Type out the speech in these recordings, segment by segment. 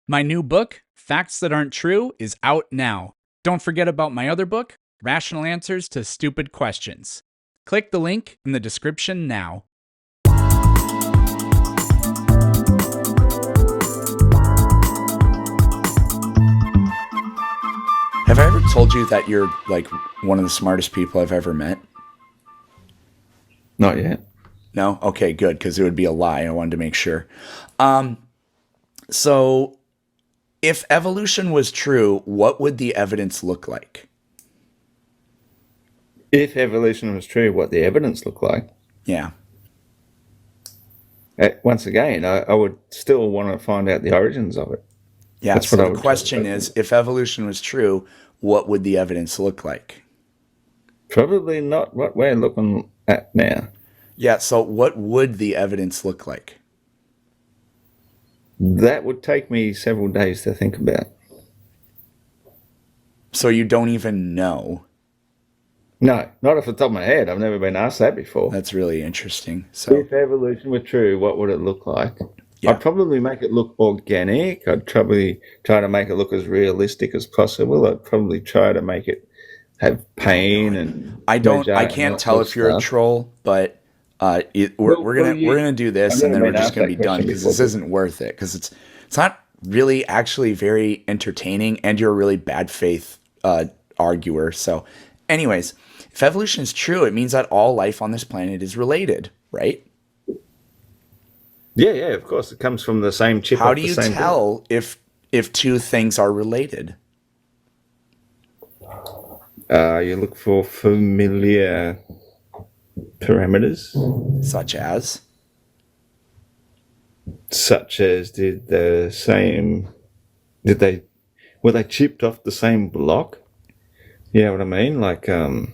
My new book, Facts That Aren't True, is out now. Don't forget about my other book, Rational Answers to Stupid Questions. Click the link in the description now. Have I ever told you that you're like one of the smartest people I've ever met? Not yet. No? Okay, good, because it would be a lie. I wanted to make sure. So, if evolution was true, what would the evidence look like? If evolution was true, what the evidence looked like. Yeah. Once again, I would still want to find out the origins of it. Yeah, That's so what I the would try to question do. is, if evolution was true, what would the evidence look like? Probably not what we're looking at now. Yeah, so what would the evidence look like? That would take me several days to think about. So you don't even know. No, not off the top of my head. I've never been asked that before. That's really interesting. So, If evolution were true, what would it look like? yeah. I'd probably make it look organic. I'd probably try to make it look as realistic as possible. I'd probably try to make it have pain and I pleasure can't and tell all if you're a stuff. troll, but Well, we're gonna do this, I've and never then we're been just asked gonna that be done question because before. this isn't worth it. Because it's not really actually very entertaining, and you're a really bad faith arguer. So, anyways, if evolution is true, it means that all life on this planet is related, right? Yeah, of course. It comes from the same chip How off do the you same block. tell if two things are related? You look for familiar parameters, Such as, such as were they chipped off the same block? You know what I mean? Like, have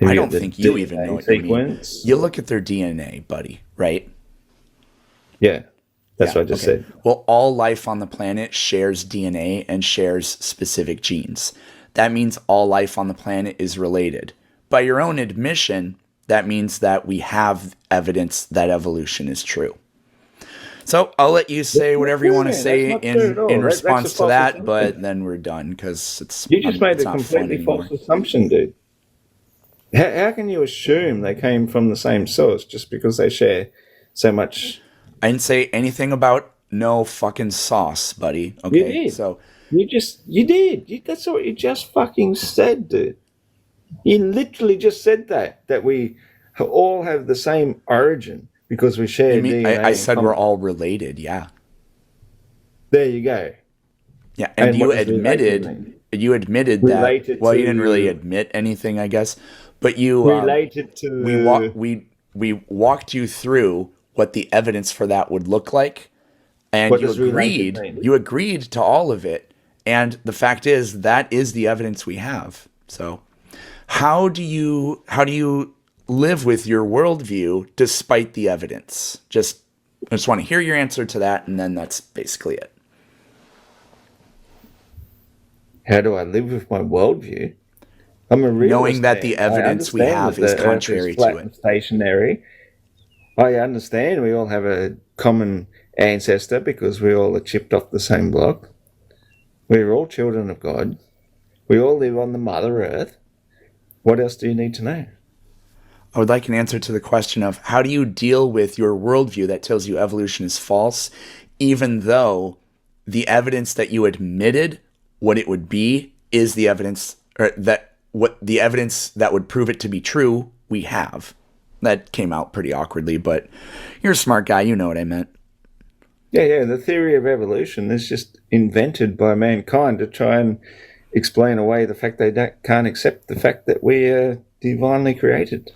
I you don't got the think you even know DNA what you mean. sequence? You look at their DNA, buddy, right? Yeah, that's Yeah, what I just okay. said. Well, all life on the planet shares DNA and shares specific genes. That means all life on the planet is related. By your own admission, that means that we have evidence that evolution is true. So I'll let you say That's not whatever you true, want to man. That's say not true at in all. That's a response to false that, but assumption. then we're done because You just made it's a not fun completely false anymore. assumption, dude. How can you assume they came from the same source just because they share so much? I didn't say anything about no fucking sauce, buddy. You Okay, did. so You did. That's what you just fucking said, dude. You literally just said that we all have the same origin because we you share mean I DNA in said we're common. all related? Yeah. There you go. Yeah, and And what does related mean? you admitted that. Related Well, you didn't really to admit anything, I guess, but you related we walk to we walked you through what the evidence for that would look like, and what does related mean? you agreed to all of it, and the fact is that is the evidence we have. So, how do you live with your worldview despite the evidence? I just want to hear your answer to that, and then that's basically it. How do I live with my worldview? I'm a Knowing realist, that the man. I evidence we understand have that is the Earth is contrary to flat it. and stationary. I understand we all have a common ancestor because we all are chipped off the same block. We're all children of God. We all live on the Mother Earth. What else do you need to know? I would like an answer to the question of how do you deal with your worldview that tells you evolution is false, even though the evidence that you admitted what it would be is the evidence, or that what the evidence that would prove it to be true we have. That came out pretty awkwardly, but you're a smart guy. You know what I meant. Yeah. The theory of evolution is just invented by mankind to try and explain away the fact can't accept the fact that we are divinely created.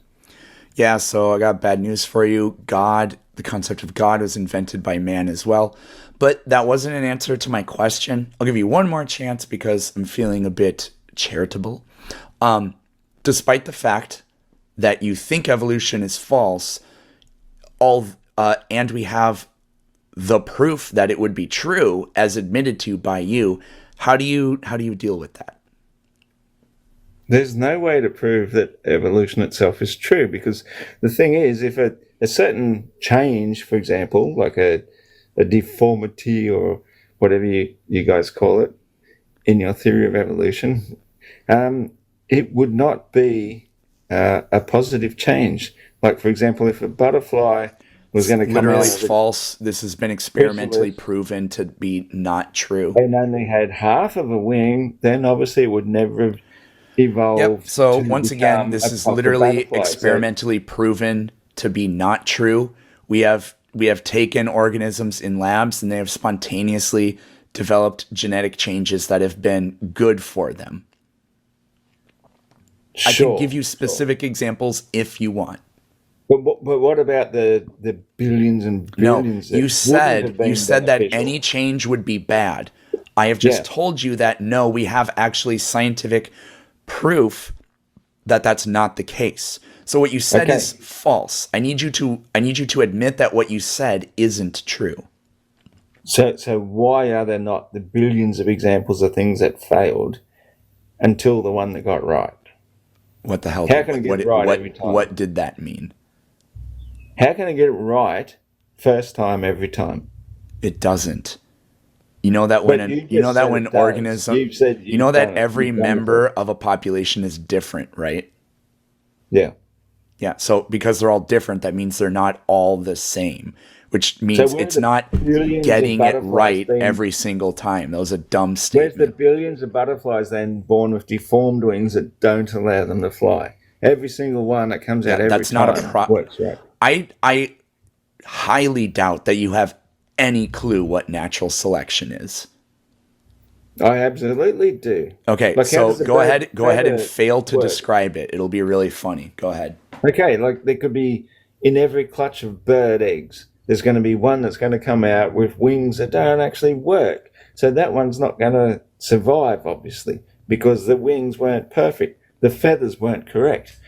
Yeah, so I got bad news for you. God, the concept of God was invented by man as well. But that wasn't an answer to my question. I'll give you one more chance because I'm feeling a bit charitable. Despite the fact that you think evolution is false, and we have the proof that it would be true as admitted to by you, how do you deal with that? There's no way to prove that evolution itself is true because the thing is, if a certain change, for example, like a deformity or whatever you guys call it, in your theory of evolution, it would not be a positive change. Like, for example, if a butterfly was going to come Literally out of its false. This has been experimentally chrysalis proven to be not true. and only had half of a wing, then obviously it would never have Yep. evolved So to once again, become this a is proper literally butterfly. So, experimentally proven to be not true. We have taken organisms in labs and they have spontaneously developed genetic changes that have been good for them. I can give sure, you sure. specific examples if you want. But what about the billions and No, billions you that wouldn't said have you been said that any beneficial? change would be bad. I have just Yeah. told you that no, we have actually scientific proof that that's not the case. So what you said is Okay. false. I need you to admit that what you said isn't true. So why are there not the billions of examples of things that failed until the one that got right? What the hell How did can I get it what right what every time? what did that mean? How can I get it right first time every time? It doesn't. You know that when But an you you know just that said when it does. organism You've said you know you've that done it. every You've done the member test. of a population is different, right? Yeah. Yeah, so because they're all different, that means they're not all the same, which So means where are it's the not billions of getting it butterflies right being? every single time. That was a dumb Where's the statement. billions of butterflies then born with deformed wings that don't allow them to fly? Every single one that comes Yeah, out every that's not a time pro. works right. I highly doubt that you have any clue what natural selection is. I absolutely do. Okay, Like, how so does a go bird ahead go ahead and feather fail to work? describe it. It'll be really funny. Go ahead. Okay, like there could be in every clutch of bird eggs, there's going to be one that's going to come out with wings that don't actually work. So that one's not going to survive, obviously, because the wings weren't perfect. The feathers weren't correct.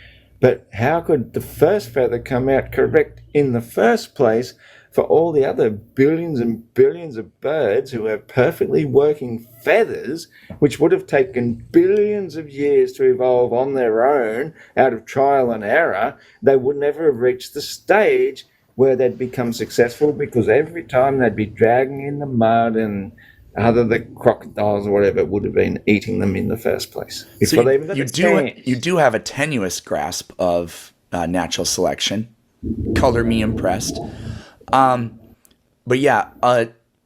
But how could the first feather come out correct in the first place for all the other billions and billions of birds who have perfectly working feathers, which would have taken billions of years to evolve on their own out of trial and error? They would never have reached the stage where they'd become successful because every time they'd be dragging in the mud and other the crocodiles or whatever would have been eating them in the first place So before you they even got you a do you chance. do have a tenuous grasp of natural selection. Color me impressed. But yeah,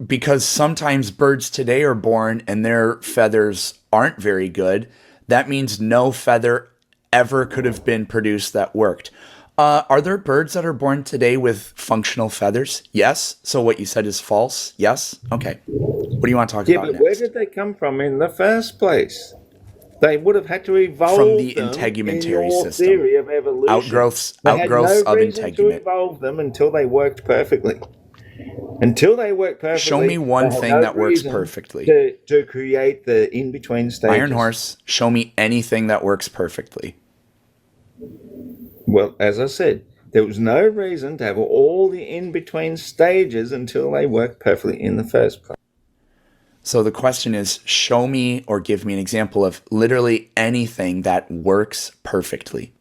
because sometimes birds today are born and their feathers aren't very good. That means no feather ever could have been produced that worked. Are there birds that are born today with functional feathers? Yes. So what you said is false? Yes. Okay. What do you want to talk Yeah, about but where next? did they come from in the first place? They would have had to From evolve the them in integumentary your system. theory of evolution. Outgrowths They had no outgrowths of reason to integument. evolve them until they worked perfectly. Until they worked Show me perfectly, they one had thing no that works reason perfectly. to create the in between Iron stages. horse, show me anything that works perfectly. Well, as I said, there was no reason to have all the in between stages until they worked perfectly in the first place. So the question is, show me or give me an example of literally anything that works perfectly.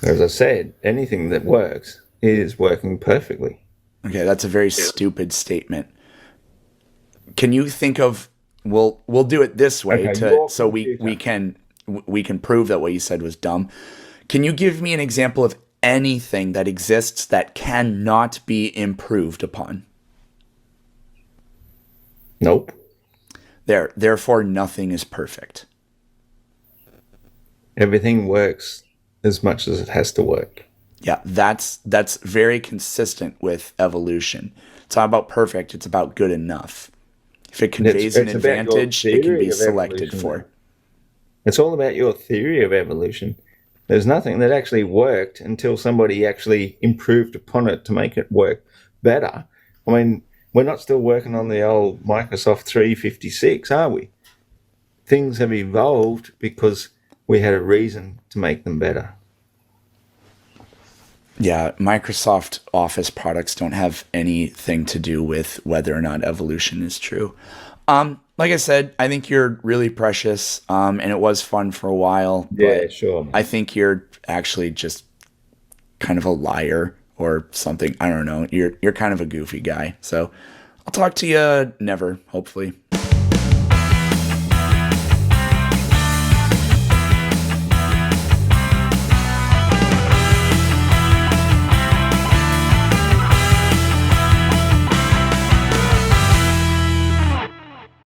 As I said, anything that works is working perfectly. Okay, that's a very stupid statement. Can you think of we'll do it this way Okay, to your so we computer. we can prove that what you said was dumb. Can you give me an example of anything that exists that cannot be improved upon? Nope. Therefore nothing is perfect. Everything works as much as it has to work. Yeah, that's very consistent with evolution. It's not about perfect, it's about good enough. If it conveys an It's about your advantage, it can theory be of selected evolution, though. for. It's all about your theory of evolution. There's nothing that actually worked until somebody actually improved upon it to make it work better. I mean, we're not still working on the old Microsoft 356, are we? Things have evolved because we had a reason to make them better. Yeah, Microsoft Office products don't have anything to do with whether or not evolution is true. Like I said, I think you're really precious, and it was fun for a while, Yeah, but sure, I man. think you're actually just kind of a liar or something. I don't know. You're kind of a goofy guy. So I'll talk to you never, hopefully.